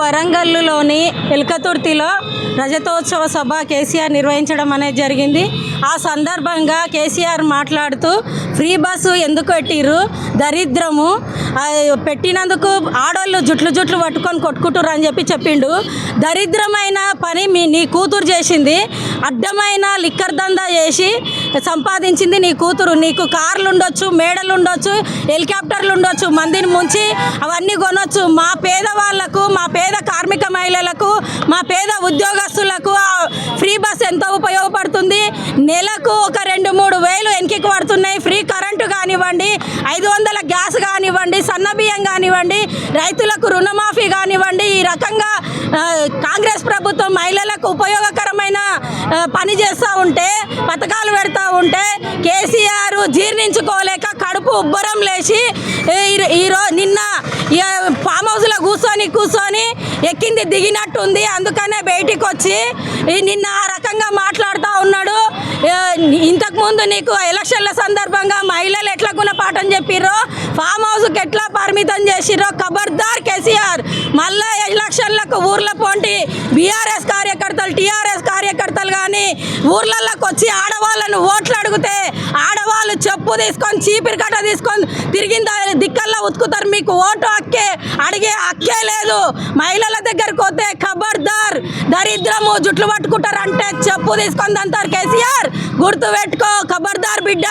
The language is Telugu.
వరంగల్లులోని ఎల్కతుర్తిలో రజతోత్సవ సభ కేసీఆర్ నిర్వహించడం అనేది జరిగింది. ఆ సందర్భంగా కేసీఆర్ మాట్లాడుతూ ఫ్రీ బస్సు ఎందుకు పెట్టిర్రు, దరిద్రము పెట్టినందుకు ఆడోళ్ళు జుట్లు పట్టుకొని కొట్టుకుంటుర్రు అని చెప్పిండు. దరిద్రమైన పని నీ కూతురు చేసింది. అడ్డమైన లిక్కర్ దందా చేసి సంపాదించింది నీ కూతురు. నీకు కార్లు ఉండొచ్చు, మేడలు ఉండొచ్చు, హెలికాప్టర్లు ఉండొచ్చు, మందిని ముంచి అవన్నీ కొనొచ్చు. మా పేదవాళ్లకు, మా పేద కార్మిక మహిళలకు, మా పేద ఉద్యోగస్తులకు ఫ్రీ బస్ ఎంతో ఉపయోగపడుతుంది. నెలకు ఒక 2-3 వేలు వెనక్కి పడుతున్నాయి. ఫ్రీ కరెంటు కానివ్వండి, 500 గ్యాస్ కానివ్వండి, సన్న బియ్యం కానివ్వండి, రైతులకు రుణమాఫీ కానివ్వండి. ఈ రకంగా కాంగ్రెస్ ప్రభుత్వం మహిళలకు ఉపయోగకరమైన పని చేస్తూ ఉంటే, పథకాలు పెడతా ఉంటే కేసీఆర్ జీర్ణించుకోలేక కడుపు ఉబ్బరం లేచి నిన్న ఫామ్ హౌస్లో కూర్చొని ఎక్కింది దిగినట్టుంది. అందుకనే బయటికి వచ్చి నిన్న ఆ రకంగా మాట్లాడుతూ ఉన్నాడు. ఇంతకుముందు నీకు ఎలక్షన్ల సందర్భంగా మహిళలు ఎట్లా గుణపాఠం చెప్పిర్రో, ఫామ్ హౌస్కి ఎట్లా పరిమితం చేసిర్రో ఖబర్దార్ కేసీఆర్. మళ్ళీ ఎలక్షన్లకు ఊర్ల పోంటి బీఆర్ఎస్ కార్యకర్తలు, టీఆర్ఎస్ కార్యకర్తలు కానీ ఊర్లలోకి వచ్చి ఆడవాళ్ళను ఓట్లు అడిగితే ఆడవాళ్ళు చెప్పు తీసుకొని చీపిరి కట్ట తీసుకొని తిరిగిన దిక్కల్లా ఉతుకుతారు. మీకు ఓటు అడిగే హక్కే లేదు. మహిళల దగ్గరకు పోతే ఖబర్దార్, దరిద్రము, జుట్లు పట్టుకుంటారు అంటే చెప్పు తీసుకొని అంటారు. కేసీఆర్ గుర్తు పెట్టుకో, ఖబర్దార్ బిడ్డ.